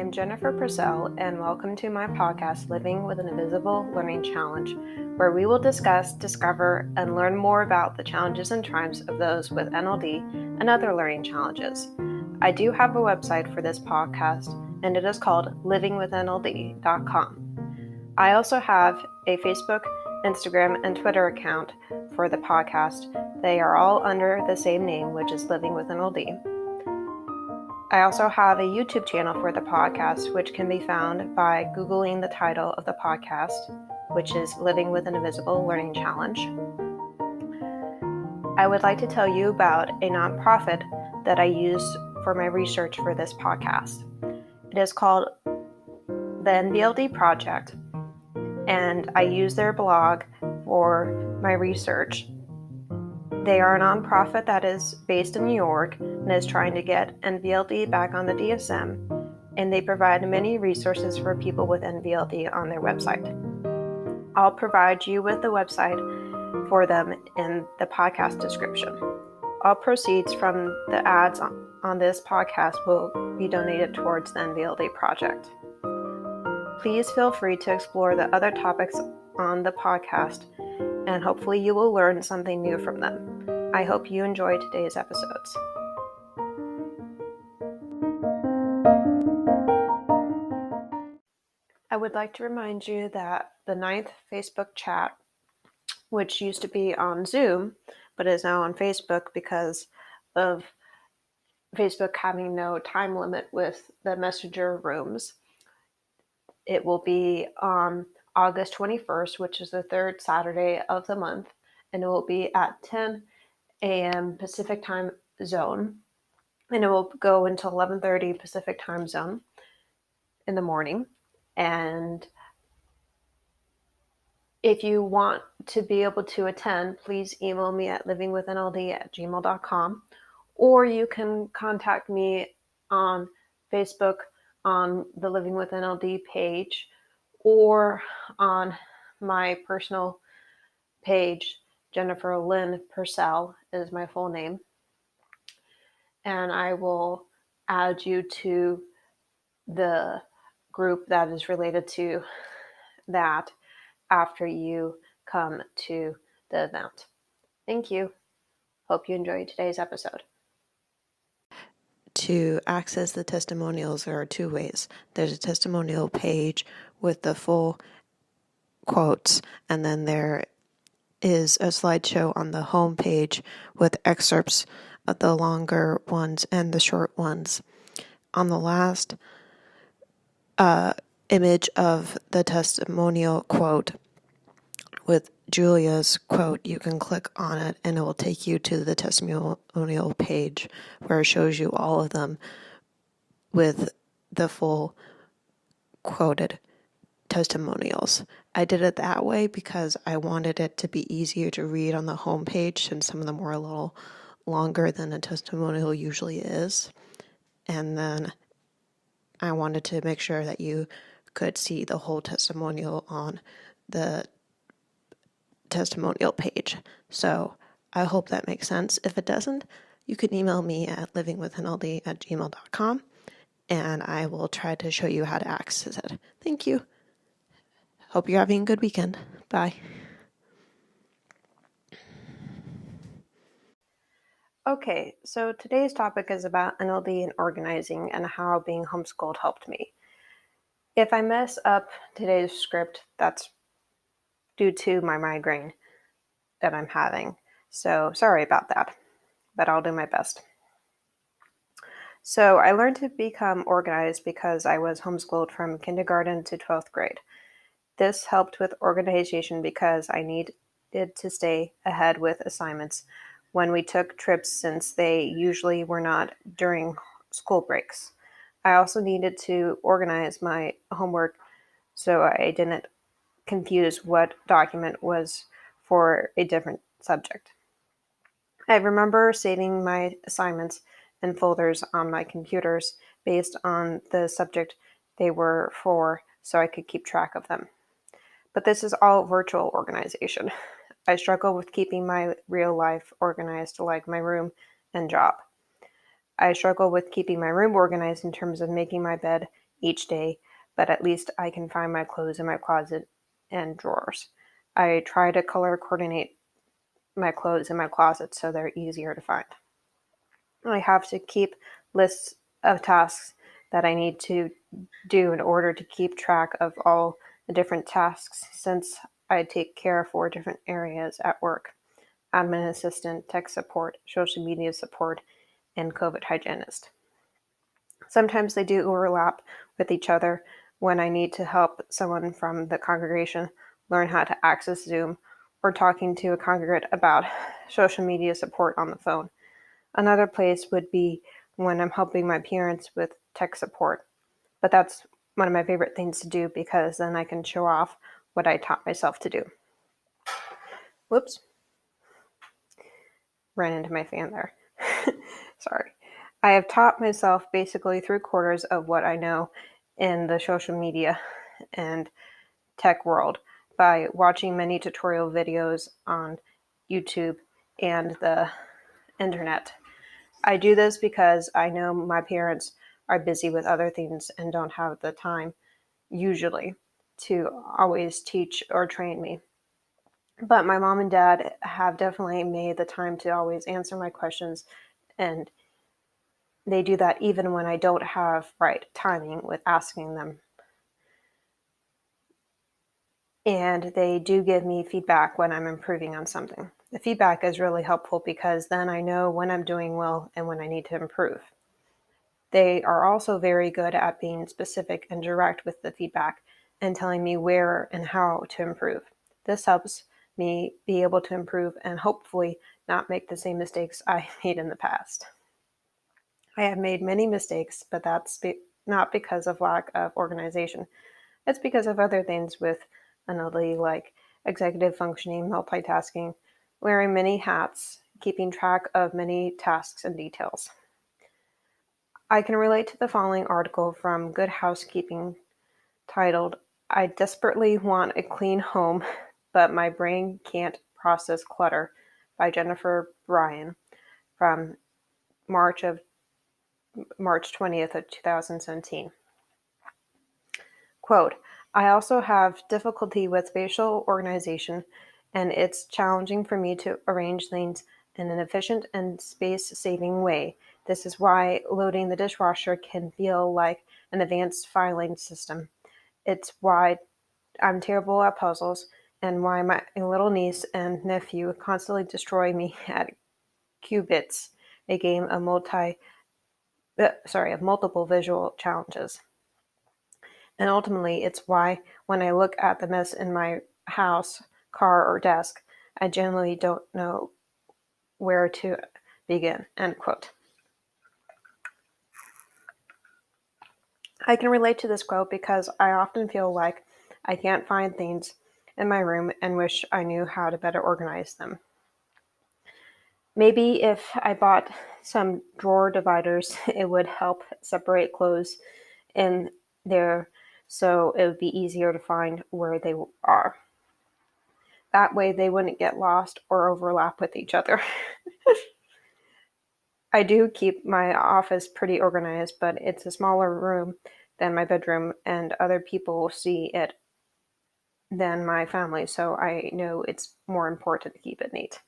I'm Jennifer Purcell, and welcome to my podcast, Living with an Invisible Learning Challenge, where we will discuss, discover, and learn more about the challenges and triumphs of those with NLD and other learning challenges. I do have a website for this podcast, and it is called livingwithnld.com. I also have a Facebook, Instagram, and Twitter account for the podcast. They are all under the same name, which is Living with NLD. I also have a YouTube channel for the podcast, which can be found by Googling the title of the podcast, which is Living with an Invisible Learning Challenge. I would like to tell you about a nonprofit that I use for my research for this podcast. It is called the NLD Project, and I use their blog for my research. They are a nonprofit that is based in New York and is trying to get NVLD back on the DSM, and they provide many resources for people with NVLD on their website. I'll provide you with the website for them in the podcast description. All proceeds from the ads on this podcast will be donated towards the NVLD project. Please feel free to explore the other topics on the podcast, and hopefully you will learn something new from them. I hope you enjoy today's episodes. I would like to remind you that the 9th Facebook chat, which used to be on Zoom, but is now on Facebook because of Facebook having no time limit with the messenger rooms. It will be on August 21st, which is the third Saturday of the month, and it will be at 10 a.m. Pacific time zone, and it will go until 11:30 Pacific time zone in the morning. And if you want to be able to attend, please email me at livingwithnld@gmail.com, or you can contact me on Facebook on the Living with NLD page, or on my personal page. Jennifer Lynn Purcell is my full name, and I will add you to the group that is related to that after you come to the event. Thank you. Hope you enjoyed today's episode. To access the testimonials, there are two ways. There's a testimonial page with the full quotes, and then there is a slideshow on the home page with excerpts of the longer ones and the short ones. On the last image of the testimonial quote with Julia's quote, you can click on it and it will take you to the testimonial page where it shows you all of them with the full quoted testimonials. I did it that way because I wanted it to be easier to read on the home page, since some of them were a little longer than a testimonial usually is. And then I wanted to make sure that you could see the whole testimonial on the testimonial page. So I hope that makes sense. If it doesn't, you can email me at livingwithnld@gmail.com, and I will try to show you how to access it. Thank you. Hope you're having a good weekend. Bye. Okay, so today's topic is about NLD and organizing and how being homeschooled helped me. If I mess up today's script, that's due to my migraine that I'm having. So sorry about that, but I'll do my best. So I learned to become organized because I was homeschooled from kindergarten to 12th grade. This helped with organization because I needed to stay ahead with assignments when we took trips, since they usually were not during school breaks. I also needed to organize my homework so I didn't confuse what document was for a different subject. I remember saving my assignments in folders on my computers based on the subject they were for, so I could keep track of them. But this is all virtual organization. I struggle with keeping my real life organized, like my room and job. I struggle with keeping my room organized in terms of making my bed, each day, but at least I can find my clothes in my closet and drawers. I try to color coordinate my clothes in my closet so they're easier to find. I have to keep lists of tasks that I need to do in order to keep track of all the different tasks since I take care of 4 different areas at work: admin assistant, tech support, social media support, and COVID hygienist. Sometimes they do overlap with each other when I need to help someone from the congregation learn how to access Zoom or talking to a congregant about social media support on the phone. Another place would be when I'm helping my parents with tech support, but that's one of my favorite things to do because then I can show off what I taught myself to do. Whoops, ran into my fan there. Sorry. I have taught myself basically 3/4 of what I know in the social media and tech world by watching many tutorial videos on YouTube and the internet. I do this because I know my parents are busy with other things and don't have the time, usually, to always teach or train me. But my mom and dad have definitely made the time to always answer my questions, and they do that even when I don't have right timing with asking them. And they do give me feedback when I'm improving on something. The feedback is really helpful because then I know when I'm doing well and when I need to improve. They are also very good at being specific and direct with the feedback and telling me where and how to improve. This helps me be able to improve and hopefully not make the same mistakes I made in the past. I have made many mistakes, but that's not because of lack of organization. It's because of other things with NLD, like executive functioning, multitasking, wearing many hats, keeping track of many tasks and details. I can relate to the following article from Good Housekeeping titled, "I Desperately Want a Clean Home, but My Brain Can't Process Clutter" by Jennifer Bryan from March 20th of 2017. Quote, "I also have difficulty with spatial organization, and it's challenging for me to arrange things in an efficient and space-saving way. This is why loading the dishwasher can feel like an advanced filing system. It's why I'm terrible at puzzles, and why my little niece and nephew constantly destroy me at Qubits, a game of multiple visual challenges. And ultimately, it's why when I look at the mess in my house, car, or desk, I generally don't know where to begin." End quote. I can relate to this quote because I often feel like I can't find things in my room and wish I knew how to better organize them. Maybe if I bought some drawer dividers, it would help separate clothes in there so it would be easier to find where they are. That way they wouldn't get lost or overlap with each other. I do keep my office pretty organized, but it's a smaller room than my bedroom, and other people see it than my family, so I know it's more important to keep it neat.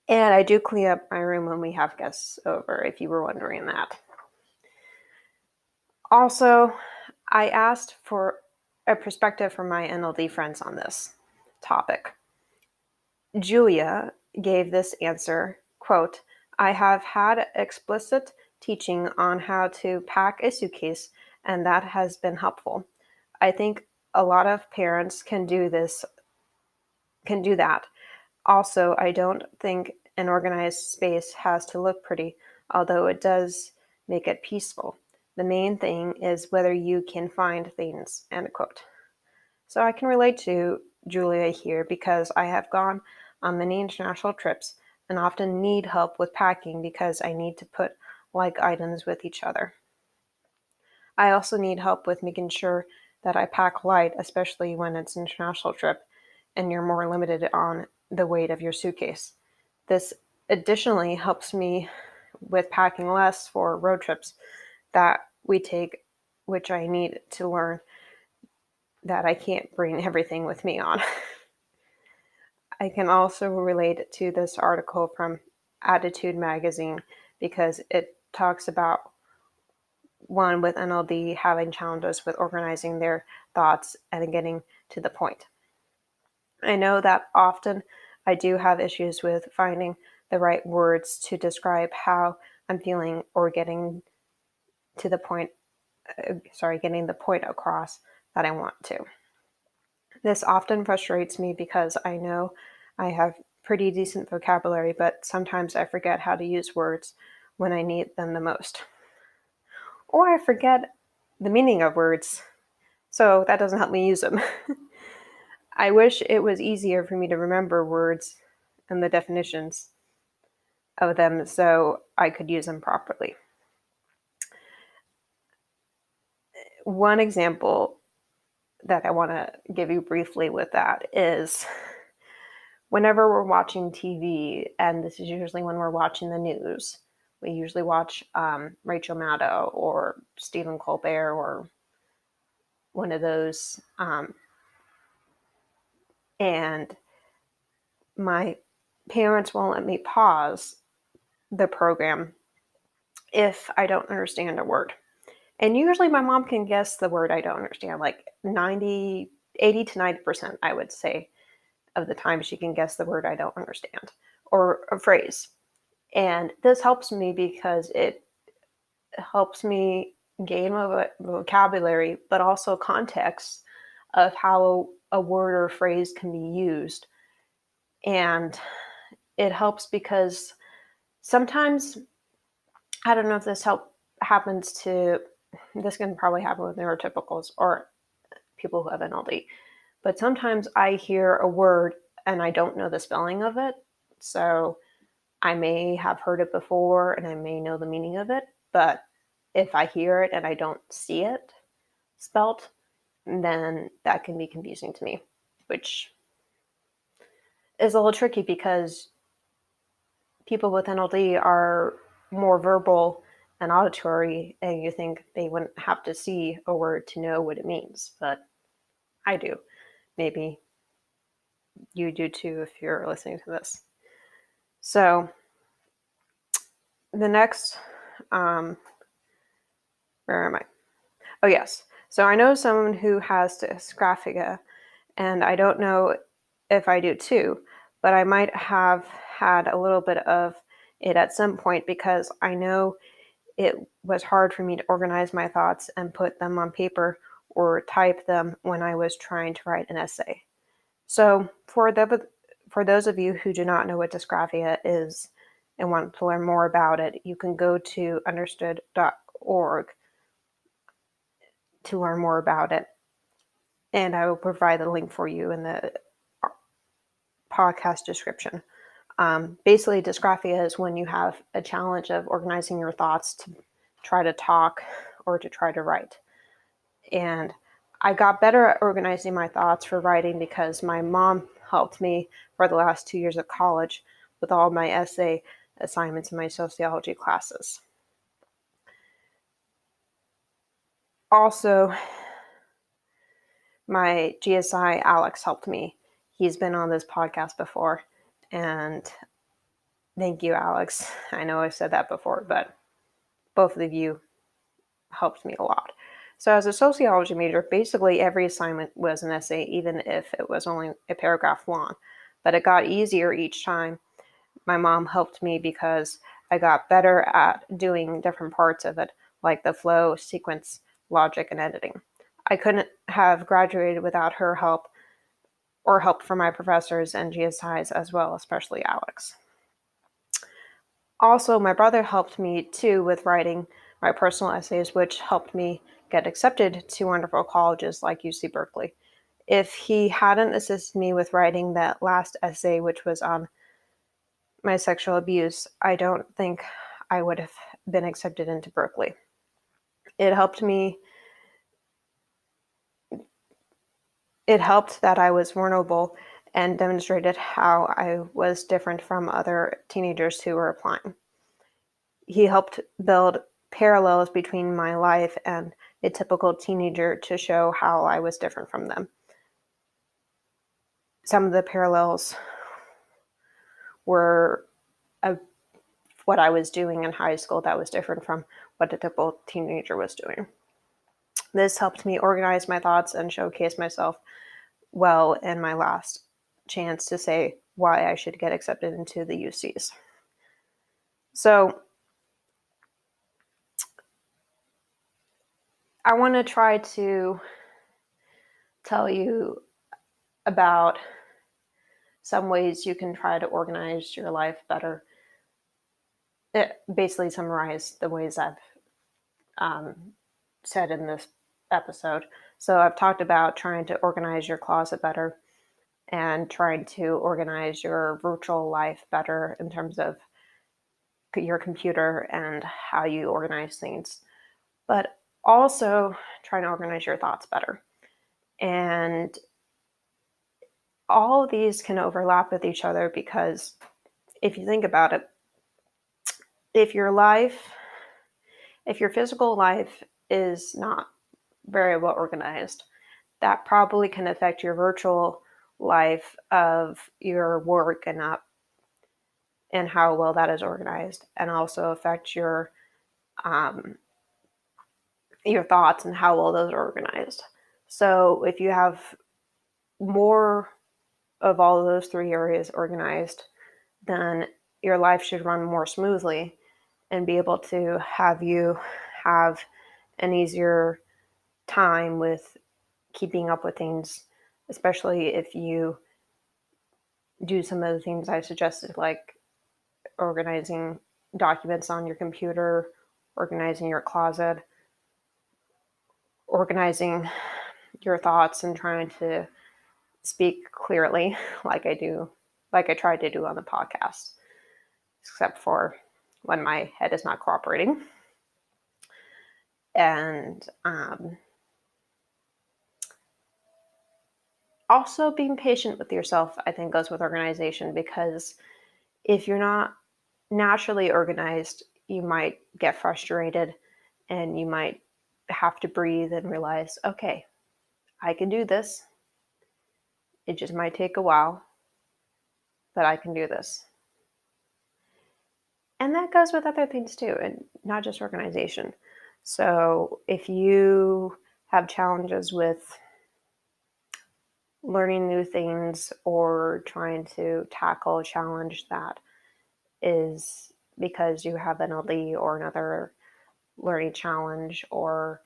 And I do clean up my room when we have guests over, if you were wondering that. Also, I asked for a perspective from my NLD friends on this topic. Julia gave this answer, quote, "I have had explicit teaching on how to pack a suitcase, and that has been helpful. I think a lot of parents can do that. Also, I don't think an organized space has to look pretty, although it does make it peaceful. The main thing is whether you can find things," end quote. So I can relate to Julia here because I have gone on many international trips and often need help with packing because I need to put like items with each other. I also need help with making sure that I pack light, especially when it's an international trip and you're more limited on the weight of your suitcase. This additionally helps me with packing less for road trips that we take, which I need to learn that I can't bring everything with me on. I can also relate to this article from Attitude Magazine because it talks about one with NLD having challenges with organizing their thoughts and getting to the point. I know that often I do have issues with finding the right words to describe how I'm feeling or getting to the point, getting the point across that I want to. This often frustrates me because I know I have pretty decent vocabulary, but sometimes I forget how to use words when I need them the most. Or I forget the meaning of words, so that doesn't help me use them. I wish it was easier for me to remember words and the definitions of them so I could use them properly. One example that I want to give you briefly with that is whenever we're watching TV, and this is usually when we're watching the news, we usually watch Rachel Maddow or Stephen Colbert or one of those. And my parents won't let me pause the program if I don't understand a word. And usually my mom can guess the word I don't understand, like 80 to 90%, I would say, of the time she can guess the word I don't understand or a phrase. And this helps me because it helps me gain a vocabulary, but also context of how a word or phrase can be used. And it helps because sometimes, I don't know if this happens to, this can probably happen with neurotypicals or people who have NLD, but sometimes I hear a word and I don't know the spelling of it. So I may have heard it before and I may know the meaning of it, but if I hear it and I don't see it spelt, then that can be confusing to me, which is a little tricky because people with NLD are more verbal and auditory, and you think they wouldn't have to see a word to know what it means, but I do. Maybe you do too if you're listening to this. So the next, where am I? Oh, yes. So I know someone who has dysgraphia, and I don't know if I do too, but I might have had a little bit of it at some point because I know it was hard for me to organize my thoughts and put them on paper or type them when I was trying to write an essay. So for those of you who do not know what dysgraphia is and want to learn more about it, you can go to understood.org to learn more about it. And I will provide the link for you in the podcast description. Basically, dysgraphia is when you have a challenge of organizing your thoughts to try to talk or to try to write. And I got better at organizing my thoughts for writing because my mom helped me for the last 2 years of college with all my essay assignments in my sociology classes. Also, my GSI, Alex, helped me. He's been on this podcast before, and thank you, Alex. I know I've said that before, but both of you helped me a lot. So as a sociology major, basically every assignment was an essay, even if it was only a paragraph long. But it got easier each time. My mom helped me because I got better at doing different parts of it, like the flow, sequence, logic, and editing. I couldn't have graduated without her help or help from my professors and GSIs as well, especially Alex. Also, my brother helped me too with writing my personal essays, which helped me get accepted to wonderful colleges like UC Berkeley. If he hadn't assisted me with writing that last essay, which was on my sexual abuse, I don't think I would have been accepted into Berkeley. It helped that I was vulnerable and demonstrated how I was different from other teenagers who were applying. He helped build parallels between my life and a typical teenager to show how I was different from them. Some of the parallels were what I was doing in high school that was different from what a typical teenager was doing. This helped me organize my thoughts and showcase myself well in my last chance to say why I should get accepted into the UCs. So I want to try to tell you about some ways you can try to organize your life better. It basically summarize the ways I've said in this episode. So I've talked about trying to organize your closet better and trying to organize your virtual life better in terms of your computer and how you organize things, but also trying to organize your thoughts better. And all of these can overlap with each other because if you think about it, if your physical life is not very well organized, that probably can affect your virtual life of your work and how well that is organized, and also affect your thoughts and how well those are organized. So if you have more of all of those three areas organized, then your life should run more smoothly and be able to have you have an easier time with keeping up with things, especially if you do some of the things I suggested, like organizing documents on your computer, organizing your closet, organizing your thoughts, and trying to speak clearly like I tried to do on the podcast, except for when my head is not cooperating. And also being patient with yourself, I think, goes with organization, because if you're not naturally organized, you might get frustrated and you might have to breathe and realize, okay, I can do this. It just might take a while, but I can do this. And that goes with other things too, and not just organization. So if you have challenges with learning new things or trying to tackle a challenge that is because you have NLD or another learning challenge, or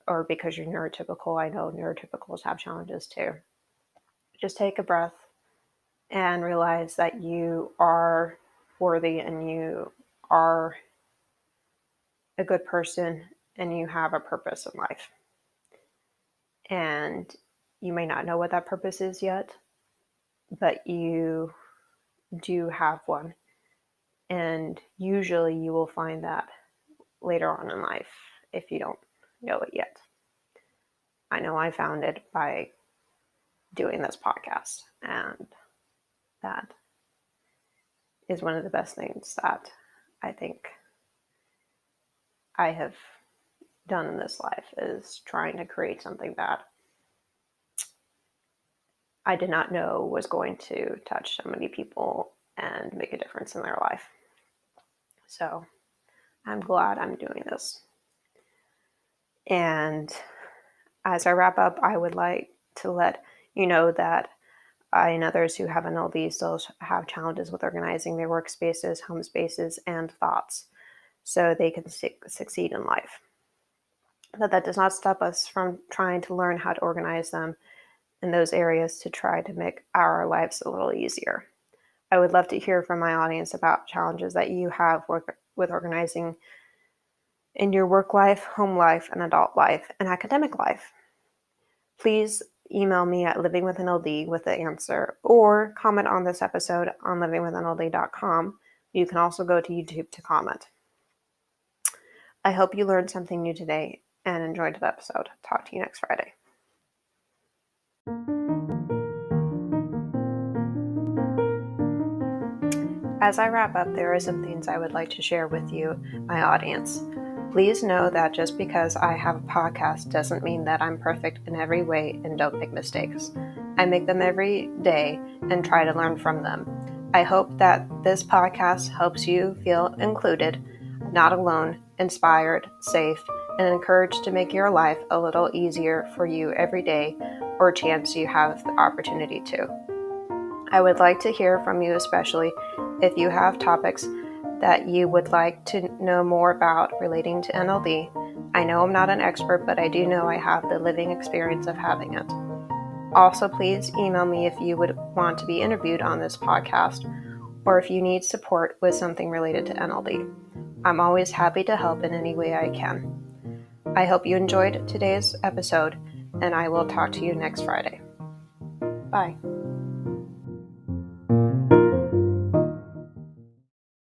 or because you're neurotypical, I know neurotypicals have challenges too. Just take a breath and realize that you are worthy and you are a good person and you have a purpose in life. And you may not know what that purpose is yet, but you do have one. And usually you will find that later on in life if you don't know it yet. I know I found it by doing this podcast, and that is one of the best things that I think I have done in this life, is trying to create something that I did not know was going to touch so many people and make a difference in their life. So I'm glad I'm doing this. And as I wrap up, I would like to let you know that I and others who have NLD still have challenges with organizing their workspaces, home spaces, and thoughts so they can succeed in life. But that does not stop us from trying to learn how to organize them in those areas to try to make our lives a little easier. I would love to hear from my audience about challenges that you have with organizing in your work life, home life, and adult life, and academic life. Please email me at livingwithnld with the answer, or comment on this episode on livingwithnld.com. You can also go to YouTube to comment. I hope you learned something new today and enjoyed the episode. Talk to you next Friday. As I wrap up, there are some things I would like to share with you, my audience. Please know that just because I have a podcast doesn't mean that I'm perfect in every way and don't make mistakes. I make them every day and try to learn from them. I hope that this podcast helps you feel included, not alone, inspired, safe, and encouraged to make your life a little easier for you every day or chance you have the opportunity to. I would like to hear from you, especially if you have topics that you would like to know more about relating to NLD. I know I'm not an expert, but I do know I have the living experience of having it. Also, please email me if you would want to be interviewed on this podcast or if you need support with something related to NLD. I'm always happy to help in any way I can. I hope you enjoyed today's episode, and I will talk to you next Friday. Bye.